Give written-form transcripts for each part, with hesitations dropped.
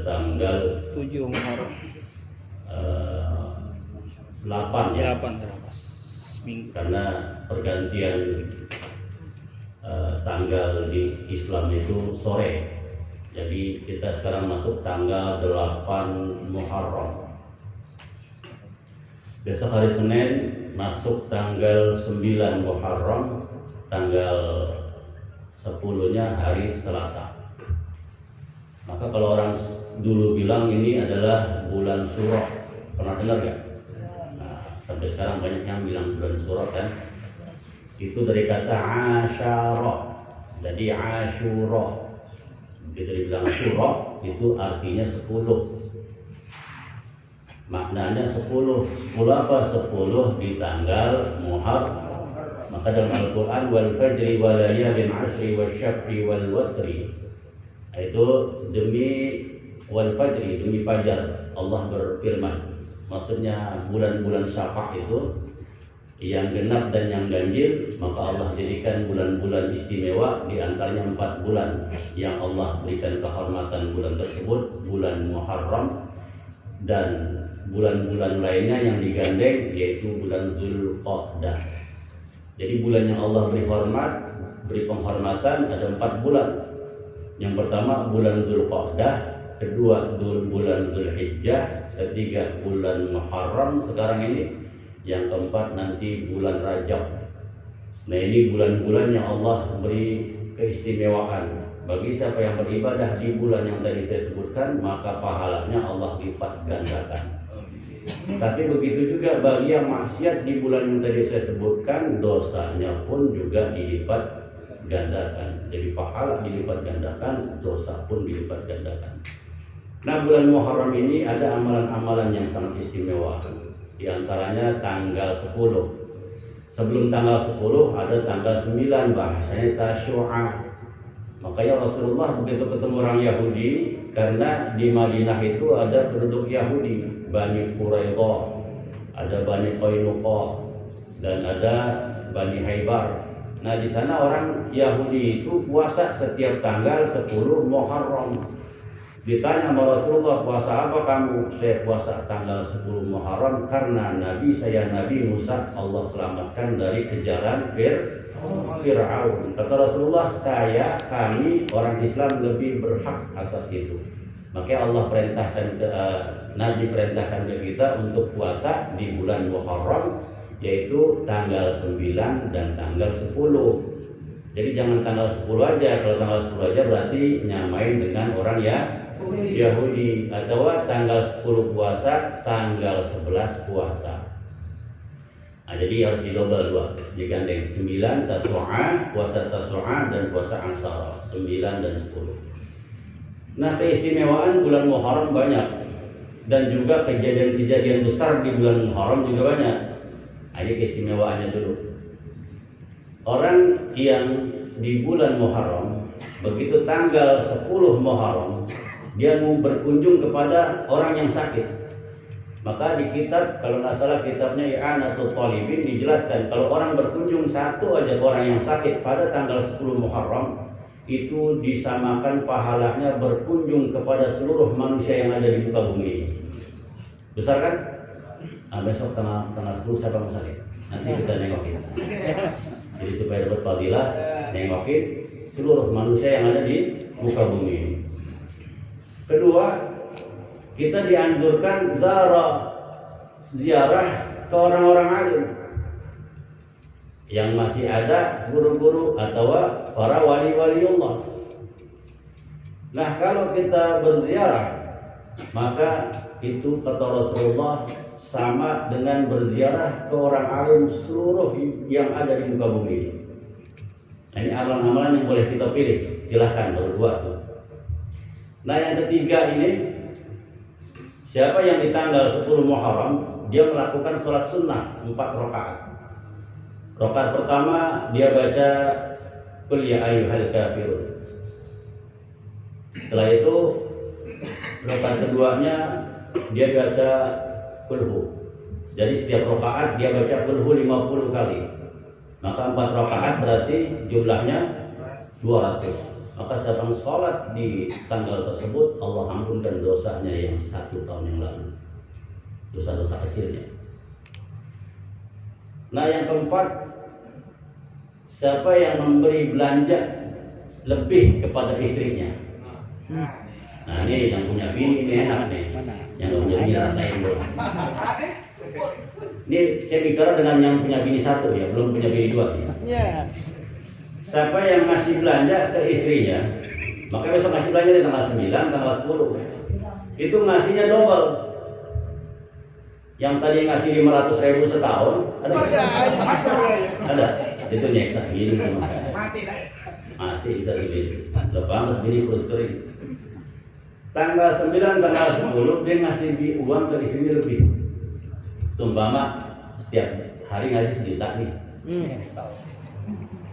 tanggal 7 Muharram. 8 ya. 8 terlepas. Seminggu. Karena pergantian tanggal di Islam itu sore. Jadi kita sekarang masuk tanggal 8 Muharram. Besok hari Senin masuk tanggal 9 Muharram, tanggal 10-nya hari Selasa. Maka kalau orang dulu bilang ini adalah bulan Syuro, pernah dengar gak? Nah, sampai sekarang banyak yang bilang bulan Syuro kan. Itu dari kata Asyara, jadi Asyura. Begitu dibilang Syuro, itu artinya 10. Maknanya 10. 10 apa? 10 di tanggal Muharram. Maka dalam Al-Quran, wal fajri wal layalin ashri wasyafri wal watri, itu demi wal fajri, demi fajar Allah berfirman. Maksudnya bulan-bulan syafaq itu yang genap dan yang ganjil, maka Allah jadikan bulan-bulan istimewa, di antaranya 4 bulan yang Allah berikan kehormatan bulan tersebut, bulan Muharram dan bulan-bulan lainnya yang digandeng, yaitu bulan Zulqa'dah. Jadi bulan yang Allah beri penghormatan ada 4 bulan. Yang pertama bulan Zulqa'dah, kedua bulan Zulhijjah, ketiga bulan Muharram sekarang ini, yang keempat nanti bulan Rajab. Nah, ini bulan-bulan yang Allah beri keistimewaan. Bagi siapa yang beribadah di bulan yang tadi saya sebutkan, maka pahalanya Allah lipat gandakan. Tapi begitu juga bagi yang maksiat di bulan yang tadi saya sebutkan, dosanya pun juga dilipat gandakan. Jadi pahala dilipat gandakan, dosa pun dilipat gandakan. Nah, bulan Muharram ini ada amalan-amalan yang sangat istimewa. Di antaranya tanggal 10. Sebelum tanggal 10 ada tanggal 9, bahasanya Tasyu'a. Makanya Rasulullah begitu ketemu orang Yahudi, karena di Madinah itu ada penduduk Yahudi, Bani Quraidah, ada Bani Qainuqa, dan ada Bani Haibar. Nah, di sana orang Yahudi itu puasa setiap tanggal 10 Muharram. Ditanya sama Rasulullah, puasa apa kamu? Saya puasa tanggal 10 Muharram karena Nabi Musa Allah selamatkan dari kejaran Fir'aun. Kata Rasulullah, kami orang Islam lebih berhak atas itu. Makanya Allah perintahkan Nabi perintahkan ke kita untuk puasa di bulan Muharram, yaitu tanggal 9 dan tanggal 10. Jadi jangan tanggal 10 aja. Kalau tanggal 10 aja berarti nyamain dengan orang Yahudi. Atau tanggal 10 puasa, tanggal 11 puasa. Nah, jadi harus didobel 2, digandeng 9 Tasu'a, puasa Tasu'a, dan puasa Ashara 9 dan 10. Nah, keistimewaan bulan Muharram banyak, dan juga kejadian-kejadian besar di bulan Muharram juga banyak. Nah, ini keistimewaannya dulu. Orang yang di bulan Muharram, begitu tanggal 10 Muharram, dia mau berkunjung kepada orang yang sakit. Maka di kitab, kalau nggak salah kitabnya I'anatul Talibin, dijelaskan kalau orang berkunjung satu aja ke orang yang sakit pada tanggal 10 Muharram, itu disamakan pahalanya berkunjung kepada seluruh manusia yang ada di muka bumi ini. Besar kan? Nah, besok tanggal 10 siapa yang sakit? Nanti kita nengokin. Jadi supaya dapat fadilah, nengokin seluruh manusia yang ada di muka bumi ini. Kedua, kita dianjurkan ziarah ke orang-orang alim yang masih ada, guru-guru atau para wali-wali Allah. Nah, kalau kita berziarah, maka itu kata Rasulullah sama dengan berziarah ke orang alim seluruh yang ada di muka bumi ini. Nah, ini amalan-amalan yang boleh kita pilih. Silahkan berdua tuh. Nah, yang ketiga ini, siapa yang di tanggal 10 Muharram dia melakukan sholat sunnah 4 rakaat. Rakaat pertama dia baca Qul ya ayyuhal kafirun. Setelah itu rakaat keduanya dia baca Qulhu. Jadi setiap rakaat dia baca Qulhu 50 kali. Maka 4 rakaat berarti jumlahnya 200. maka sedang sholat di tanggal tersebut Allah ampunkan dosanya yang 1 tahun yang lalu, dosa-dosa kecilnya. Nah yang keempat, siapa yang memberi belanja lebih kepada istrinya. Nah ini yang punya bini ini enak nih, yang punya bini rasain dulu. Ini saya bicara dengan yang punya bini 1 ya, belum punya bini 2 ya. Siapa yang ngasih belanja ke istrinya, maka besok ngasih belanja di tanggal 9, tanggal 10, itu ngasihnya double. Yang tadi ngasih 500.000 setahun, ada? Ada. Itu nyeksa gini semua. Mati bisa dibeli. Lepas bini kurus kering. Tanggal 9, tanggal 10 dia ngasih uang ke istrinya lebih. Sumpama setiap hari ngasih 1 juta nih.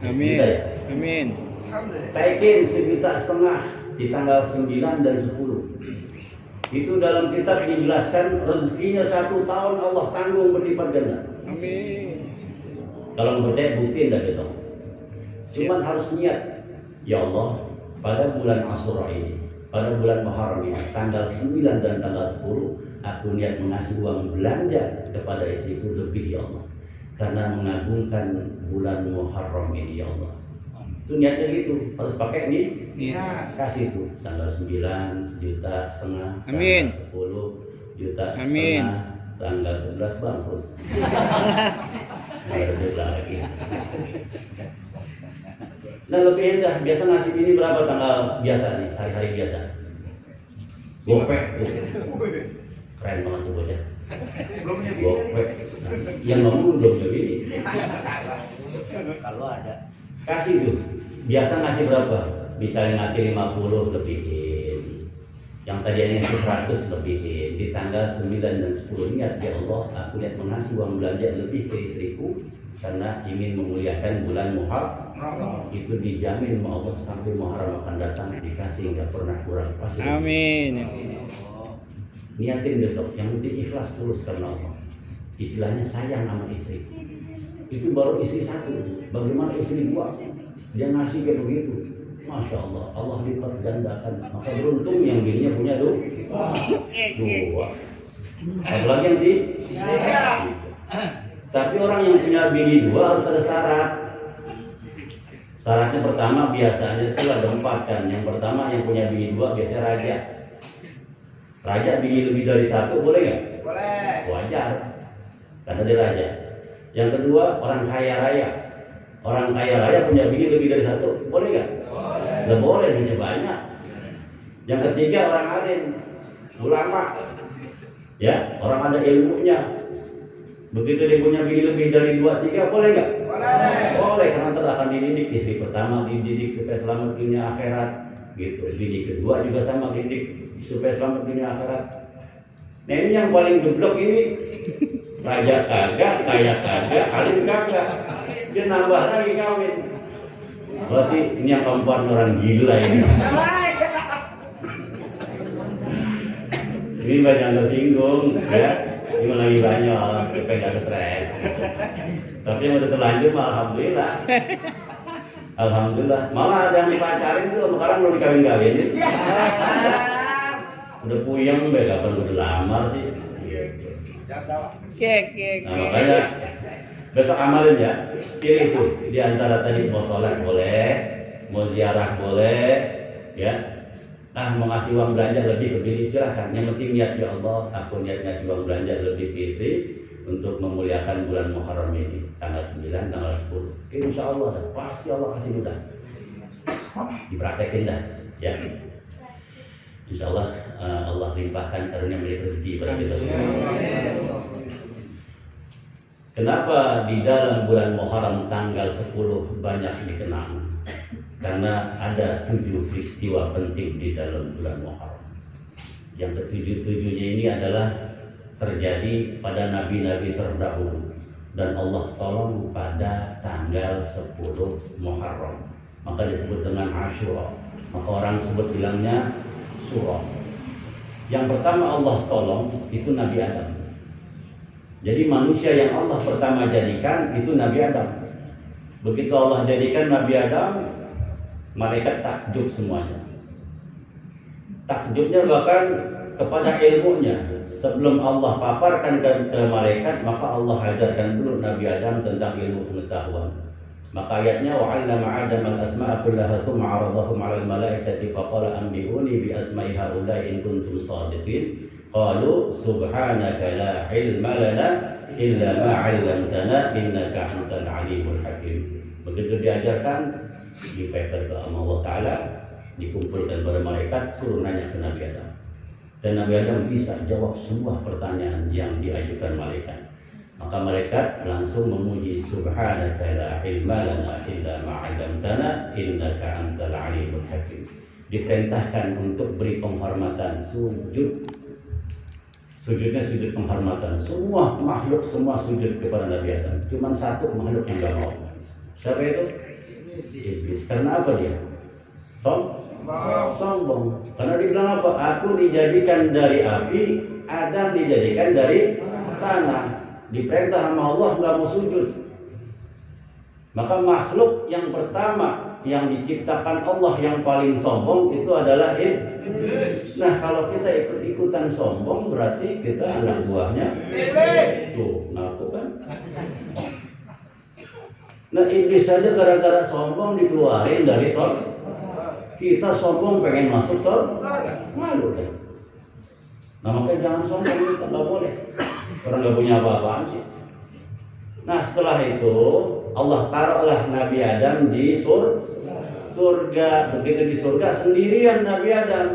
Amin. Ya? Amin. Taikin 1,5 juta di tanggal 9 dan 10. Itu dalam kitab dijelaskan rezekinya 1 tahun Allah tanggung berlipat ganda. Amin. Kalau nggak percaya buktiin dah besok. Cuman harus niat. Ya Allah, pada bulan Asyura ini, pada bulan Muharram ini, tanggal 9 dan tanggal 10, aku niat mengasih uang belanja kepada istriku lebih ya Allah. Karena mengagungkan bulan Muharram ini ya Allah. Itu niatnya gitu, harus pakai nih. Iya. Kasih tuh tanggal 9 1,5 juta, Amin. tanggal 10 juta Amin. setengah, tanggal 11 bangkrut. Lebih lagi. Nah lebih indah, biasa ngasih ini berapa tanggal biasa nih, hari-hari biasa? Gopek tuh. Keren banget tuh bocah. Gopek. Nah, yang ngomong belum begini. Kalau ada Kasih tuh. Biasa ngasih berapa? Misalnya ngasih 50 lebihin. Yang tadinya ngasih 100 lebihin. Di tanggal 9 dan 10 niat ya Allah, aku niat mengasih uang belanja lebih ke istriku karena ingin memuliakan bulan Muharram. Itu dijamin sama Allah sampai Muharram akan datang dikasih nggak pernah kurang. Pasti. Amin. Niatin besok, yang penting ikhlas tulus karena Allah. Istilahnya sayang sama istri. Itu baru istri 1. Bagaimana istri 2? Dia ngasih kayak begitu. Masya Allah, Allah lipat gandakan. Maka beruntung yang bininya punya 2. Apalagi yang di? Tapi orang yang punya bini 2 harus ada syarat. Syaratnya pertama biasanya itu ada 4 kan. Yang pertama yang punya bini 2 biasanya raja. Raja bini lebih dari 1 boleh nggak? boleh. Wajar, karena dia raja. Yang kedua orang kaya raya. Orang kaya raya punya bini lebih dari 1 boleh nggak? Boleh. Nggak boleh, duitnya banyak. Yang ketiga orang alim, ulama, ya orang ada ilmunya. Begitu dia punya bini lebih dari 2, 3 boleh nggak? Boleh. Boleh, karena nanti akan dididik. Istri pertama dididik supaya selamat dunia akhirat, gitu. Bini kedua juga sama dididik supaya selamat dunia akhirat. Nah ini yang paling geblok ini, raja kagak, kaya kagak, alim kagak. Dia nambah lagi kawin. Berarti ini yang keempat orang gila ini. Ini banyak yang tersinggung, ya. Ini lagi banyak, supaya nggak stres. Tapi yang udah terlanjur, mah alhamdulillah. Alhamdulillah. Malah ada yang dipacarin tuh, sekarang belum dikawin-kawinin. Udah puyeng, kapan udah lamar sih. Kek. Nah, makanya besok amalin ya. Pilih tuh di antara tadi mau sholat boleh, mau ziarah boleh, ya. Mau ngasih uang belanja lebih silahkan. Yang penting niat ya Allah, aku niat ngasih uang belanja lebih ke istri untuk memuliakan bulan Muharram ini, tanggal 9, tanggal 10. Insya Allah dah, pasti Allah kasih mudah. Dipraktekin dah, ya. Insya Allah Allah limpahkan karunia milik rezeki pada kita semua. Kenapa di dalam bulan Muharram tanggal 10 banyak dikenang? Karena ada 7 peristiwa penting di dalam bulan Muharram. Yang ketujuh-tujuhnya ini adalah terjadi pada nabi-nabi terdahulu dan Allah tolong pada tanggal 10 Muharram. Maka disebut dengan Asyura. Maka orang sebut bilangnya surah. Yang pertama Allah tolong itu Nabi Adam. Jadi manusia yang Allah pertama jadikan itu Nabi Adam. Begitu Allah jadikan Nabi Adam, Malaikat takjub semuanya. Takjubnya bahkan kepada ilmunya. Sebelum Allah paparkan ke malaikat, maka Allah ajarkan dulu Nabi Adam tentang ilmu pengetahuan. Maka ayatnya wa'allama Adam al-asma'a kullaha thumma 'aradahum 'ala al-malaikati faqala anbi'uni bi asma'i haula'i in kuntum shadiqin. Qalu subhanaka la 'ilma lana illa ma 'allamtana innaka antal 'alimul hakim. Begitu diajarkan, dipepet ke Allah Ta'ala, dikumpulkan pada malaikat, suruh nanya ke Nabi Adam. Dan Nabi Adam bisa jawab semua pertanyaan yang diajukan malaikat. Maka malaikat langsung memuji subhanaka la ilma lana illa ma 'allamtana innaka antal 'alimul hakim. Diperintahkan untuk beri penghormatan, sujud. Sujudnya sujud penghormatan. Semua makhluk semua sujud kepada Nabi Adam. Cuma satu makhluk yang enggak mau. Siapa itu? Iblis. Karena apa dia? Sombong. Karena dia bilang apa? Aku dijadikan dari api, Adam dijadikan dari tanah. Diperintah sama Allah nggak mau sujud. Maka makhluk yang pertama yang diciptakan Allah yang paling sombong itu adalah iblis. Nah, kalau kita ikut-ikutan sombong berarti kita anak buahnya iblis. Tuh, ngaku kan? Nah, iblis saja gara-gara sombong dikeluarin dari surga. Kita sombong pengen masuk surga, malu kan? Nah, makanya jangan sombong, kita nggak boleh. Orang nggak punya apa-apaan sih. Nah, setelah itu Allah taruhlah Nabi Adam di surga. Begitu di surga sendirian Nabi Adam.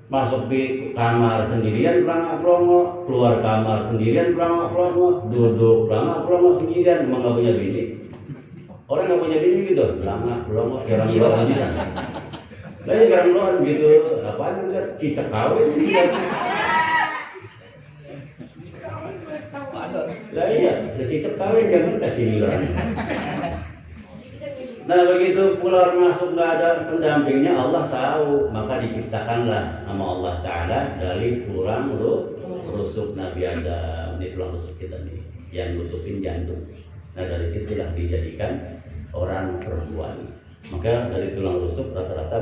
Masuk di kamar sendirian pelangak-pelongo, keluar kamar sendirian pelangak-pelongo, duduk pelangak-pelongo sendirian, emang nggak punya bini. Orang nggak punya bini gitu, pelangak-pelongo, orang luar bisa. Saya orang luar gitu, apa aja lihat cicak kawin lihat. Lah iya, cicak kawin jangan kasih liuran. Nah, begitu pulang masuk nggak ada pendampingnya, Allah tahu, maka diciptakanlah sama Allah Ta'ala dari tulang rusuk Nabi Adam. Ini tulang rusuk kita nih yang nutupin jantung. Nah, dari situlah dijadikan orang perempuan. Maka dari tulang rusuk rata-rata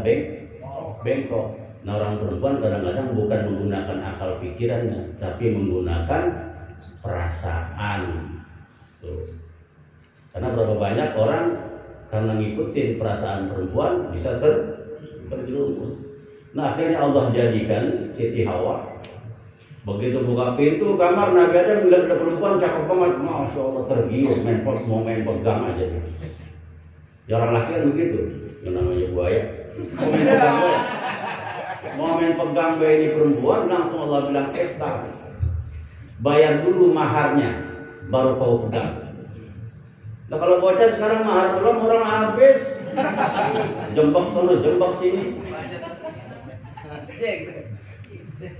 bengkok. Nah, orang perempuan kadang-kadang bukan menggunakan akal pikirannya, tapi menggunakan perasaan. Tuh. Karena berapa banyak orang karena ngikutin perasaan perempuan bisa terjerumus. Nah, akhirnya Allah jadikan Siti Hawa. Begitu buka pintu kamar Nabi Adam melihat ada perempuan cakep banget, masya Allah, tergiur, mau main pegang aja dia. Ya, orang laki kan begitu, yang namanya buaya. Mau main pegang bayi ini perempuan, langsung Allah bilang bayar dulu maharnya, baru kau pegang. Nah, kalau bocah sekarang mahar belum, orang habis jembak sana, jembak sini.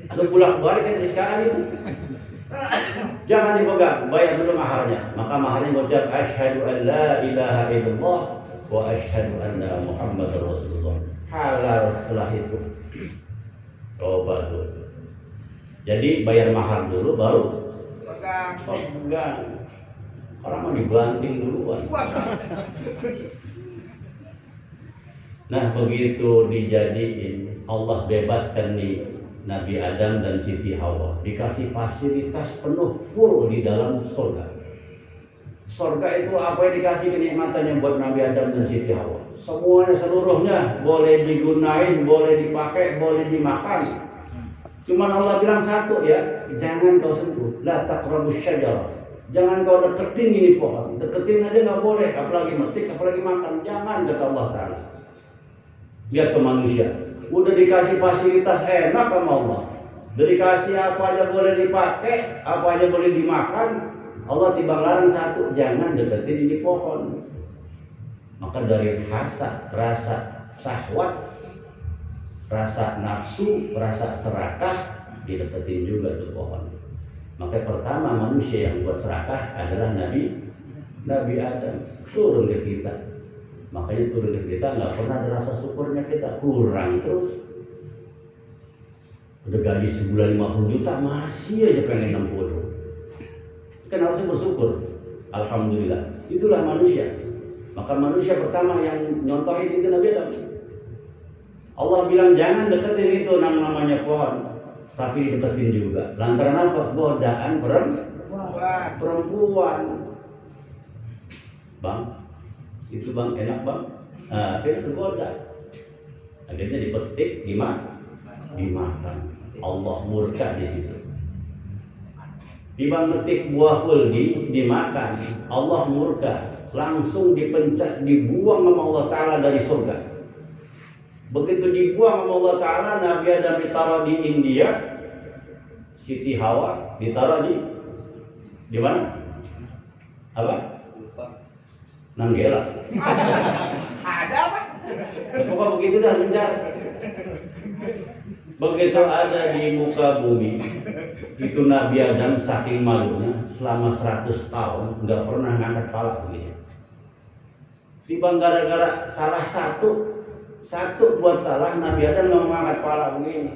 Ada pulak balik ke sekarang itu. Jangan dipegang, bayar dulu maharnya. Maka maharnya bocah asyhadu an la ilaha illallah wa asyhadu anna Muhammadar Rasulullah. Halal setelah itu. Coba tuh. Jadi bayar mahar dulu baru pegang. Orang mau dibanting duluan. Nah, begitu dijadiin, Allah bebaskan nih Nabi Adam dan Siti Hawa, dikasih fasilitas penuh full di dalam surga. Surga itu apa yang dikasih kenikmatannya buat Nabi Adam dan Siti Hawa? Semuanya seluruhnya boleh digunain, boleh dipakai, boleh dimakan. Cuman Allah bilang satu ya, jangan kau sentuh, la taqrabus syajarah. Jangan kau deketin ini pohon, deketin aja nggak boleh, apalagi metik, apalagi makan, jangan, kata Allah Ta'ala. Lihat ke manusia, udah dikasih fasilitas enak sama Allah, udah dikasih apa aja boleh dipakai, apa aja boleh dimakan. Allah timbang larang satu, jangan deketin ini pohon. Maka dari hasad, rasa syahwat, rasa nafsu, rasa serakah, dideketin juga tuh pohon. Maka pertama manusia yang buat serakah adalah Nabi Adam, turun ke kita. Makanya turun ke kita nggak pernah ada rasa syukurnya, kita kurang terus. Udah gaji sebulan 50 juta masih aja pengen 60. Kan harusnya bersyukur. Alhamdulillah. Itulah manusia. Maka manusia pertama yang nyontohin itu Nabi Adam. Allah bilang jangan deketin itu namanya pohon, tapi deketin juga. Lantaran apa? Godaan perempuan. Bang, itu bang enak bang. Nah, akhirnya tergoda. Akhirnya dipetik, dimakan. Allah murka di situ. Tiba metik buah kuldi dimakan, Allah murka. Langsung dipencet, dibuang sama Allah Ta'ala dari surga. Begitu dibuang sama Allah Ta'ala, Nabi Adam ditaruh di India, Siti Hawa ditaruh di mana? Apa? Nanggela. Ada apa? Pokoknya begitu dah mencari. Begitu ada di muka bumi, itu Nabi Adam saking malunya selama 100 tahun nggak pernah ngangkat kepala begini. Tiba gara-gara salah satu buat salah, Nabi Adam nggak mengangkat kepala begini.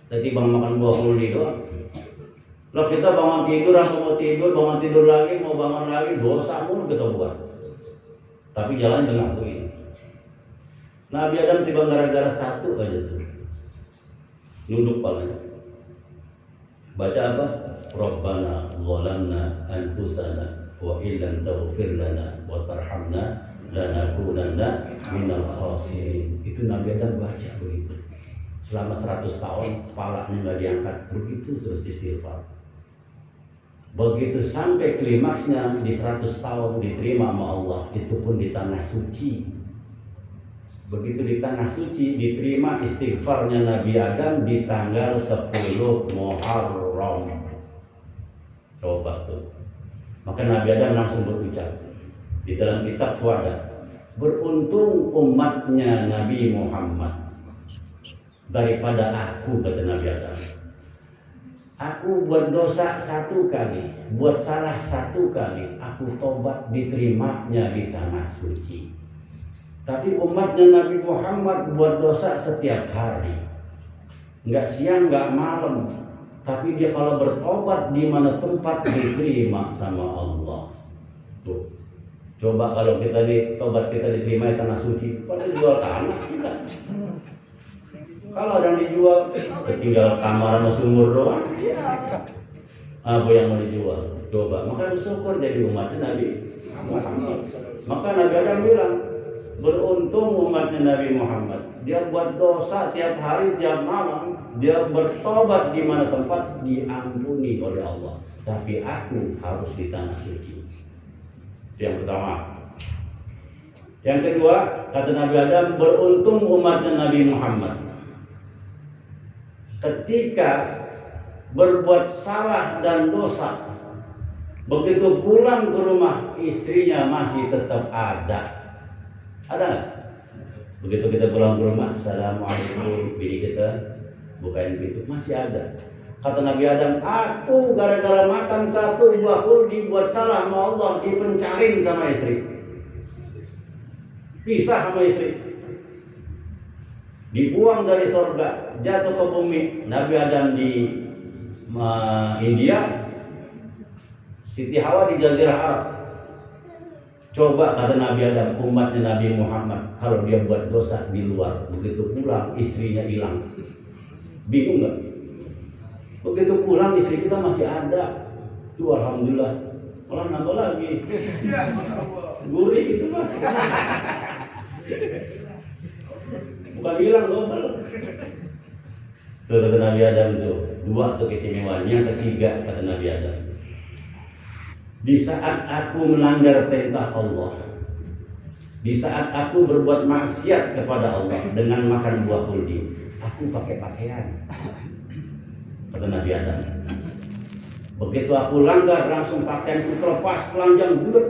Jadi bang makan buah kuldi doang. Kalau kita bangun tidur, mau tidur, bangun tidur lagi, mau bangun lagi, dosa mulu kita buat. Tapi jalan dengan begini. Nabi Adam tiba gara-gara satu aja tuh, nunduk palanya. Baca apa? Rabbana zalamna anfusana wa illam taghfir lana wa tarhamna lanakunanna minal khasirin. Itu Nabi Adam baca begitu. Selama 100 tahun kepalanya nggak diangkat, begitu terus istighfar. Begitu sampai klimaksnya di 100 tahun diterima sama Allah, itu pun di tanah suci. Begitu di tanah suci diterima istighfarnya Nabi Adam di tanggal 10 Muharram. Coba tuh. Maka Nabi Adam langsung berucap di dalam kitab itu ada, beruntung umatnya Nabi Muhammad daripada aku, kata Nabi Adam. Aku buat dosa 1 kali, buat salah 1 kali, aku tobat diterimanya di tanah suci. Tapi umatnya Nabi Muhammad buat dosa setiap hari, nggak siang nggak malam. Tapi dia kalau bertobat di mana tempat diterima sama Allah. Tuh, coba kalau kita tobat kita diterima di tanah suci, pada jual tanah kita. Kalau ada yang dijual, tinggal kamar sama sumur doang. Apa yang mau dijual? Coba, maka bersyukur jadi umatnya Nabi Muhammad. Maka Nabi Adam bilang, beruntung umatnya Nabi Muhammad. Dia buat dosa tiap hari, tiap malam. Dia bertobat di mana tempat diampuni oleh Allah. Tapi aku harus di tanah suci. Yang pertama. Yang kedua, kata Nabi Adam, beruntung umatnya Nabi Muhammad. Ketika berbuat salah dan dosa, begitu pulang ke rumah istrinya masih tetap ada. Ada nggak? Begitu kita pulang ke rumah, assalamualaikum, bini kita bukain pintu, masih ada. Kata Nabi Adam, aku gara-gara makan 1 buah kuldi buat salah sama Allah, dipencarin sama istri, pisah sama istri, dibuang dari surga, jatuh ke bumi. Nabi Adam di India, Siti Hawa di Jazirah Arab. Coba kata Nabi Adam, umatnya Nabi Muhammad, kalau dia buat dosa di luar, begitu pulang istrinya hilang, bingung nggak? Begitu pulang istri kita masih ada, tuh alhamdulillah, malah nambah lagi, gurih gitu mah, bukan hilang double. Tuh kata Nabi Adam tuh, 2 tuh keistimewaan. Yang ketiga kata Nabi Adam, di saat aku melanggar perintah Allah, di saat aku berbuat maksiat kepada Allah dengan makan buah kuldi, aku pakai pakaian, kata Nabi Adam. Begitu aku langgar, langsung pakaianku terlepas, telanjang bulat.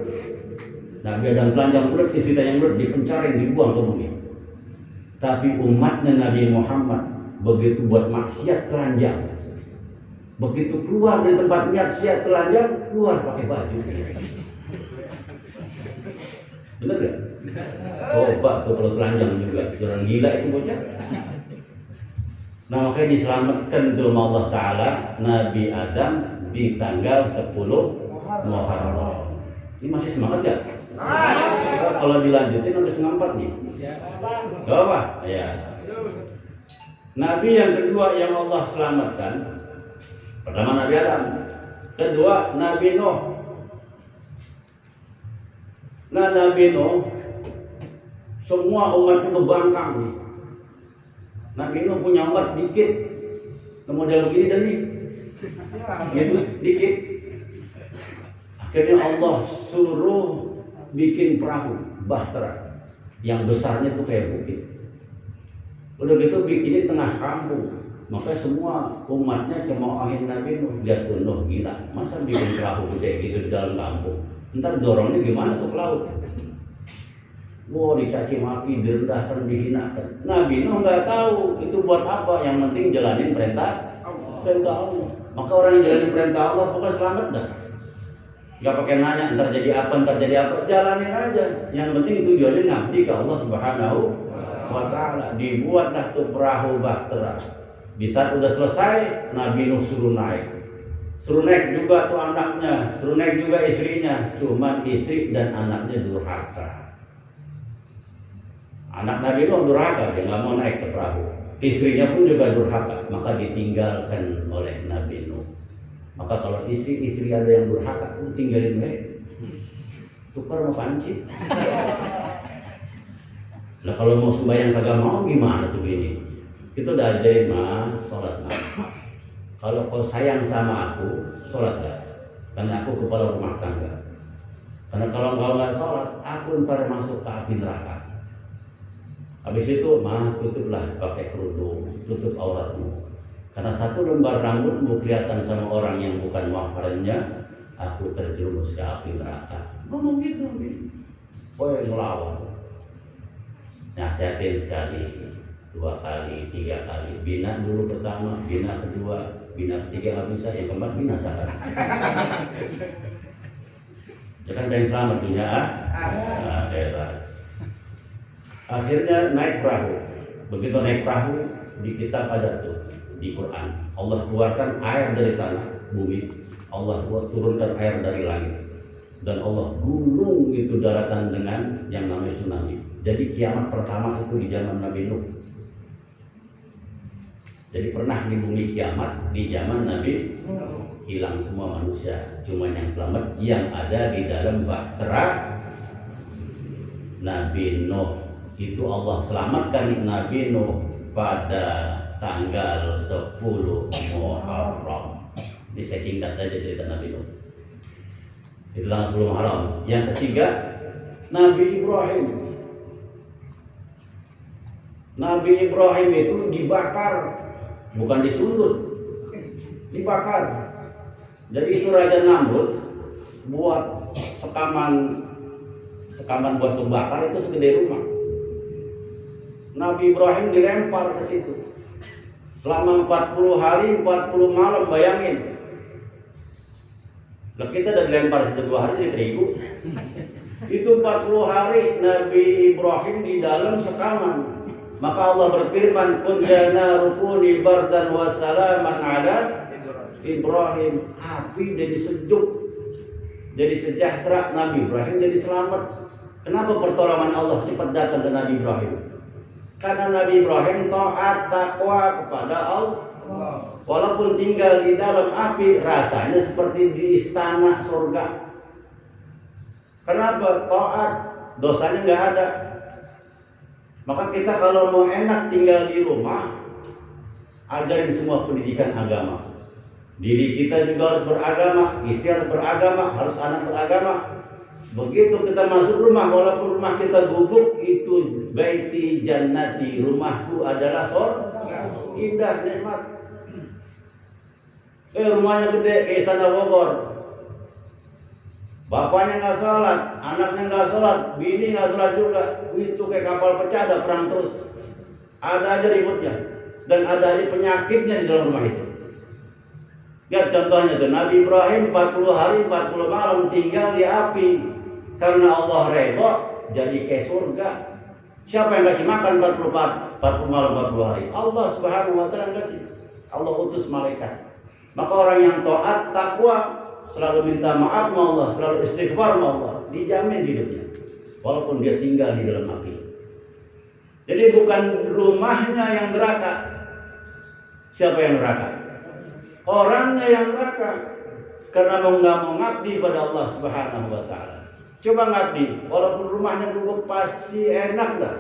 Nabi Adam telanjang bulat, istri yang bulat, dipencarin, dibuang ke bumi. Tapi umatnya Nabi Muhammad begitu buat maksiat telanjang, begitu keluar dari tempat maksiat telanjang, keluar pakai baju. Bener gak? Coba tuh kalau telanjang juga, orang gila itu bocah. Nah makanya diselamatkan tuh Allah Ta'ala Nabi Adam di tanggal 10 Muharram. Ini masih semangat gak? Kalau dilanjutin sampai setengah 4 nih. Gak apa? Ya. Nabi yang kedua yang Allah selamatkan, pertama Nabi Adam, kedua Nabi Nuh. Nah, Nabi Nuh semua umat itu bangkang nih. Nabi Nuh punya umat dikit, model begini dan nih, gitu dikit. Akhirnya Allah suruh bikin perahu bahtera yang besarnya tuh kayak bukit. Udah gitu bikinnya di tengah kampung. Maka semua umatnya cemoohin Nabi Nuh. Lihat tuh Nuh gila, masa bikin perahu gede gitu di dalam kampung. Ntar dorongnya gimana tuh ke laut? Wah, dicaci maki, direndahkan, dihinakan. Nabi Nuh nggak tahu itu buat apa. Yang penting jalanin perintah Allah. Maka orang yang jalanin perintah Allah pokoknya selamat dah. Gak pakai nanya ntar jadi apa, jalanin aja. Yang penting tujuannya ngabdi ke Allah Subhanahu wa Ta'ala. Dibuatlah tuh perahu bahtera. Di saat udah selesai, Nabi Nuh suruh naik. Suruh naik juga tuh anaknya, suruh naik juga istrinya. Cuman istri dan anaknya durhaka. Anak Nabi Nuh durhaka, dia nggak mau naik ke perahu. Istrinya pun juga durhaka, maka ditinggalkan oleh Nabi Nuh. Maka kalau istri ada yang durhaka, tinggalin mereka. Tukar mau panci. Nah kalau mau sembahyang kagak mau gimana tuh gini? Kita udah ajarin mah, sholat mah. Kalau kau sayang sama aku, sholat gak? Karena aku kepala rumah tangga. Karena kalau kau nggak sholat, aku ntar masuk ke api neraka. Habis itu mah tutuplah pakai kerudung, tutup auratmu. Karena satu lembar rambutmu kelihatan sama orang yang bukan mahramnya, aku terjerumus ke api neraka. Ngomong gitu, boy ngelawan. Nasihatin sekali, 2 kali, 3 kali. Bina dulu pertama, bina kedua, bina ketiga nggak bisa, yang keempat binasakan. Jangan ada yang selamat dunia akhirat. Akhirnya naik perahu. Begitu naik perahu, di kitab ada tuh di Quran. Allah keluarkan air dari tanah bumi. Allah turunkan air dari langit. Dan Allah gulung itu daratan dengan yang namanya tsunami. Jadi kiamat pertama itu di zaman Nabi Nuh. Jadi pernah di bumi kiamat di zaman Nabi hilang semua manusia, cuma yang selamat yang ada di dalam bahtera Nabi Nuh. Itu Allah selamatkan Nabi Nuh pada tanggal 10 Muharram. Ini saya singkat saja cerita Nabi Nuh. Itu tanggal 10 Muharram. Yang ketiga Nabi Ibrahim. Nabi Ibrahim itu dibakar, bukan disulut, dibakar. Jadi itu Raja Namrud buat sekaman buat pembakar itu segede rumah. Nabi Ibrahim dilempar ke situ. Selama 40 hari, 40 malam, bayangin. Lah kita udah dilempar situ 2 hari jadi terigu. Itu 40 hari Nabi Ibrahim di dalam sekaman. Maka Allah berfirman, "Kunjana rukuni bardan wa salaman ala Ibrahim." Api jadi sejuk, jadi sejahtera. Nabi Ibrahim jadi selamat. Kenapa pertolongan Allah cepat datang ke Nabi Ibrahim? Karena Nabi Ibrahim taat takwa kepada Allah. Walaupun tinggal di dalam api, rasanya seperti di istana surga. Kenapa? Taat, dosanya nggak ada. Maka kita kalau mau enak tinggal di rumah, ajarin semua pendidikan agama. Diri kita juga harus beragama, istri harus beragama, harus anak beragama. Begitu kita masuk rumah, walaupun rumah kita gubuk, itu baiti jannati, rumahku adalah surga, indah, nikmat. Rumahnya gede kayak istana Bogor. Bapaknya nggak sholat, anaknya nggak sholat, bini nggak sholat juga. Itu kayak kapal pecah, ada perang terus. Ada aja ributnya, dan ada aja penyakitnya di dalam rumah itu. Lihat contohnya tuh, Nabi Ibrahim 40 hari 40 malam tinggal di api. Karena Allah redha, jadi kayak surga. Siapa yang kasih makan 40 malam 40 hari? Allah Subhanahu wa Ta'ala kasih. Allah utus malaikat. Maka orang yang taat, takwa, selalu minta maaf sama Allah, selalu istighfar sama Allah, dijamin hidupnya. Walaupun dia tinggal di dalam api. Jadi bukan rumahnya yang neraka. Siapa yang neraka? Orangnya yang neraka. Karena nggak mau ngabdi pada Allah Subhanahu wa Ta'ala. Coba ngabdi, walaupun rumahnya buruk pasti enak dah.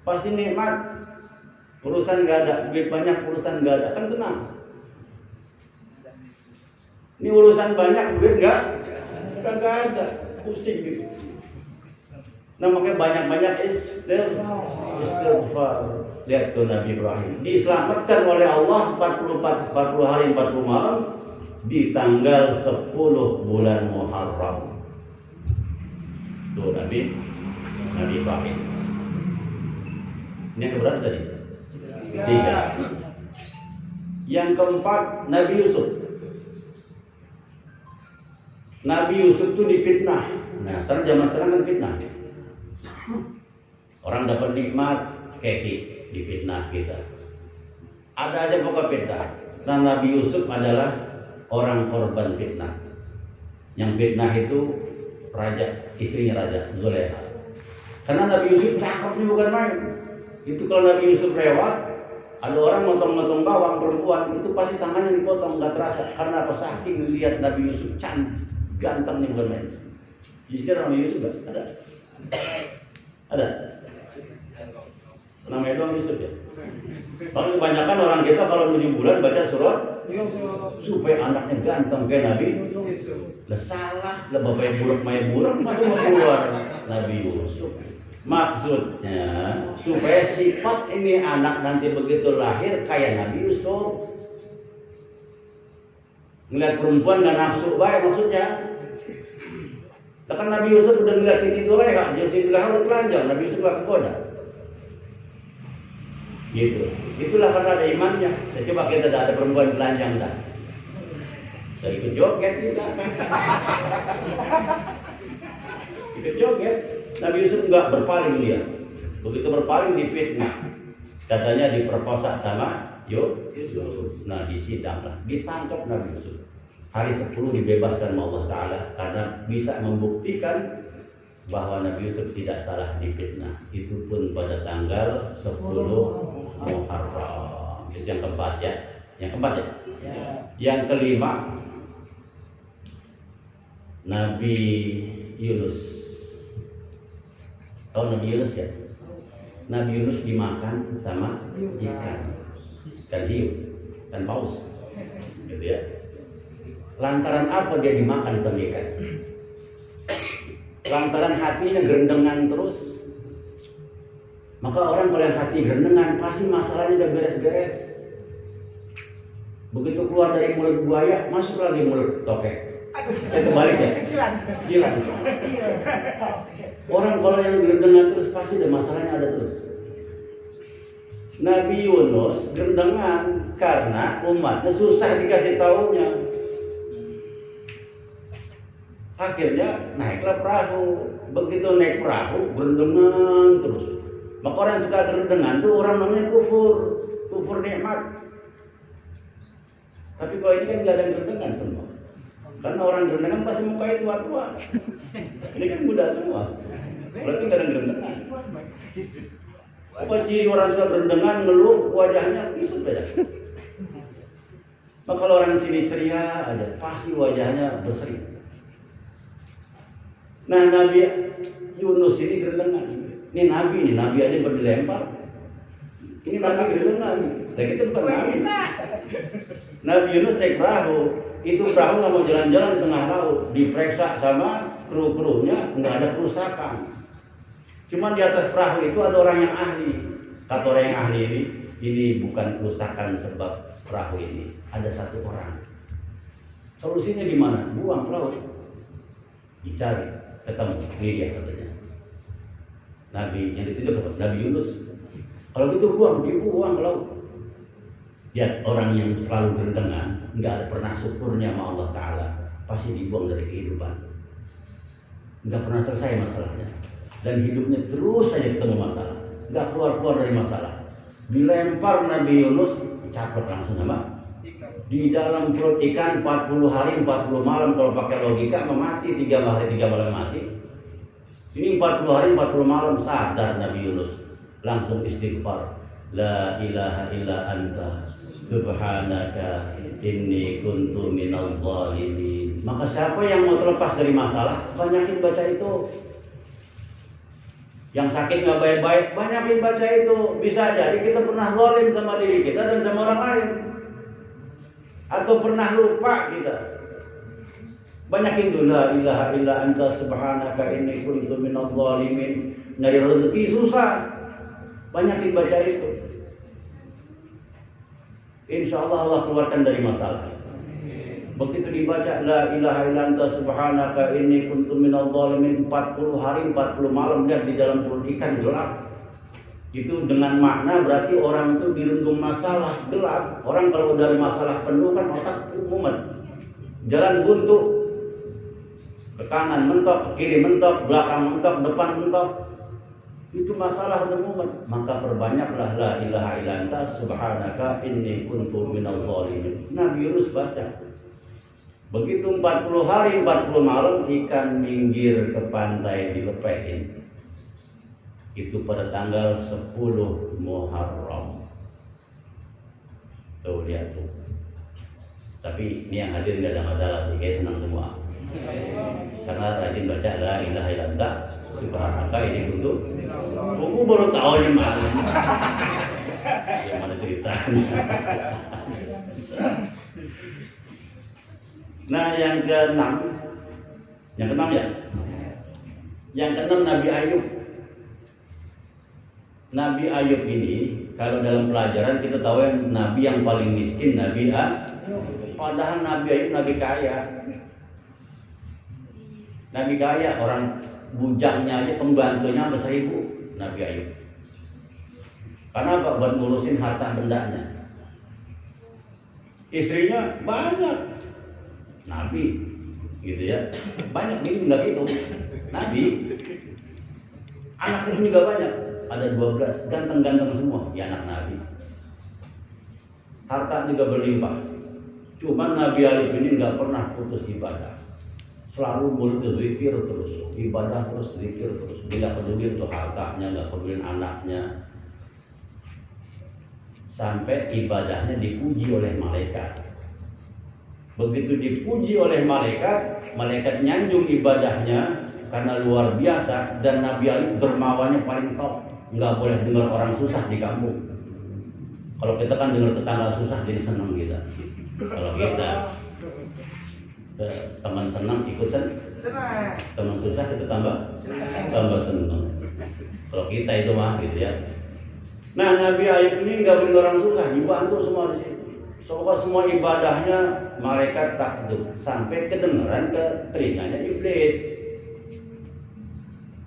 Pasti nikmat. Urusan nggak ada, duit banyak, urusan nggak ada, kan tenang. Ini urusan banyak, duit nggak ada, pusing gitu. Nah makanya banyak-banyak istighfar. Lihat tuh Nabi Ibrahim diselamatkan oleh Allah 40 hari 40 malam di tanggal 10 bulan Muharram. Tuh Nabi Ibrahim. Ini yang keberapa tadi? 3. Yang keempat Nabi Yusuf. Nabi Yusuf itu difitnah. Nah zaman sekarang kan fitnah. Orang dapat nikmat, keki, difitnah kita. Ada aja pokok fitnah. Nah Nabi Yusuf adalah orang korban fitnah. Yang fitnah itu raja, istrinya raja, Zulekha. Karena Nabi Yusuf cakepnya bukan main. Itu kalau Nabi Yusuf lewat, ada orang motong-motong bawang perempuan, itu pasti tangannya dipotong, nggak terasa. Karena apa? Saking lihat Nabi Yusuf cantik, gantengnya bukan main. Di sini Nabi Yusuf nggak ada. Ada. Namanya doang Yusuf ya. Kalau kebanyakan orang kita kalau 7 bulan baca surat supaya anaknya ganteng kayak Nabi. Lah salah, lah bapak yang buruk main buruk masuk mau keluar Nabi Yusuf. Maksudnya supaya sifat ini anak nanti begitu lahir kayak Nabi Yusuf. Ngeliat perempuan nggak nafsu baik maksudnya. Kan Nabi Yusuf udah ngeliat Siti Zulekha, jadi Siti Zulekha udah telanjang, Nabi Yusuf gak kegoda. Gitu. Itulah karena ada imannya. Ya, coba kita ada perempuan telanjang dah. Saya ikut joget kita. Ikut joget. Nabi Yusuf nggak berpaling dia. Begitu berpaling difitnah. Katanya diperkosa sama Yusuf. Nah disidang lah. Ditangkap Nabi Yusuf. Hari 10 dibebaskan Allah Ta'ala. Karena bisa membuktikan bahwa Nabi Yusuf tidak salah difitnah. Itu pun pada tanggal 10 Muharram. Itu yang keempat ya. Yang keempat ya. Yang kelima Nabi Yunus. Tahu Nabi Yunus ya? Nabi Yunus dimakan sama ikan hiu, ikan paus, gitu ya. Lantaran apa dia dimakan sama ikan? Lantaran hatinya gerendengan terus. Maka orang kalau yang hati gerendengan pasti masalahnya udah beres-beres. Begitu keluar dari mulut buaya, masuk lagi mulut tokek. Kebalik ya? Kecilan. Orang kalau yang gerendengan terus pasti ada masalahnya ada terus. Nabi Yunus gerendengan karena umatnya susah dikasih taunya. Akhirnya naiklah perahu. Begitu naik perahu gerendengan terus. Maka orang yang suka gerendengan tuh orang namanya kufur nikmat. Tapi kalau ini kan nggak ada gerendengan semua. Karena orang gerendengan pasti mukanya tua-tua. Ini kan muda semua. Berarti nggak ada gerendengan. Apa ciri orang suka gerendengan, ngeluh, wajahnya isut beda. Maka kalau orang sini ceria ada, pasti wajahnya berseri. Nah Nabi Yunus ini gerendengan. Ini Nabi aja berdilempar. Ini Nabi gerendengan. Dan kita bukan Nabi. Nabi Yunus naik perahu. Itu perahu nggak mau jalan-jalan di tengah laut. Diperiksa sama kru-krunya, nggak ada kerusakan. Cuma di atas perahu itu ada orang yang ahli. Kata orang yang ahli ini bukan kerusakan sebab perahu ini. Ada satu orang. Solusinya gimana? Buang ke laut. Dicari, ketemu. Ini dia katanya. Nabi yang dituju Nabi Yunus. Kalau gitu dibuang ke laut. Lihat orang yang selalu gerendengan, nggak ada pernah syukurnya sama Allah Ta'ala, pasti dibuang dari kehidupan. Nggak pernah selesai masalahnya. Dan hidupnya terus saja ketemu masalah, nggak keluar dari masalah. Dilempar Nabi Yunus, caplok langsung sama Di dalam perut ikan 40 hari 40 malam, kalau pakai logika mati 3 hari 3 malam mati. Ini 40 hari 40 malam sadar Nabi Yunus, langsung istighfar. La ilaha illa anta subhanaka inni kuntu minal zalimin. Maka siapa yang mau terlepas dari masalah, banyakin baca itu. Yang sakit nggak baik-baik, banyakin baca itu. Bisa jadi kita pernah zalim sama diri kita dan sama orang lain, atau pernah lupa kita. Banyakin dulu la ilaha illa anta subhanaka inni kuntu minadh dhalimin. Nyari rezeki susah, banyakin baca itu. Insya Allah Allah keluarkan dari masalah. Begitu dibaca la ilaha illa anta subhanaka inni kuntu minadh dhalimin 40 hari 40 malam, lihat di dalam perut ikan gelap. Itu dengan makna berarti orang itu dirundung masalah gelap. Orang kalau dari masalah penuh kan otak mumet, jalan buntu, ke kanan mentok, ke kiri mentok, belakang mentok, depan mentok. Itu masalah udah mumet. Maka perbanyaklah la ilaha illa anta subhanaka inni kuntu minadh dhalimin. Nabi Yunus baca. Begitu 40 hari 40 malam ikan minggir ke pantai dilepehin. Itu pada tanggal 10 Muharram. Tuh lihat tuh. Tapi ini yang hadir nggak ada masalah sih, kayak senang semua. Karena rajin baca la ilaha illa anta subhanaka ini untuk aku baru tahu di mana. Yang mana ceritanya. Nah yang keenam ya. Yang keenam Nabi Ayub. Nabi Ayub ini kalau dalam pelajaran kita tahu yang Nabi yang paling miskin Nabi Padahal Nabi Ayub Nabi kaya. Nabi kaya, orang bujaknya aja pembantunya sampai 1000 Nabi Ayub. Karena apa? Buat ngurusin harta bendanya. Istrinya banyak. Nabi gitu ya. Banyak ini enggak gitu. Nabi. Anaknya juga banyak. Ada 12, ganteng-ganteng semua ya anak Nabi. Harta juga berlimpah. Cuma Nabi Ayub ini enggak pernah putus ibadah. Selalu mulut berzikir terus, ibadah terus, zikir terus. Tidak peduli untuk hartanya, enggak peduli anaknya. Sampai ibadahnya dipuji oleh malaikat. Begitu dipuji oleh malaikat, malaikat nyanjung ibadahnya karena luar biasa. Dan Nabi Ayub dermawannya paling top, nggak boleh dengar orang susah di kampung. Kalau kita kan dengar tetangga susah jadi senang kita. Kalau kita teman senang ikut senang, teman susah kita tambah senang. Kalau kita itu mah gitu ya. Nah Nabi Ayub ini nggak boleh orang susah, dibantu semua di situ. Soalnya semua ibadahnya malaikat takjub sampai kedengaran ke telinganya iblis.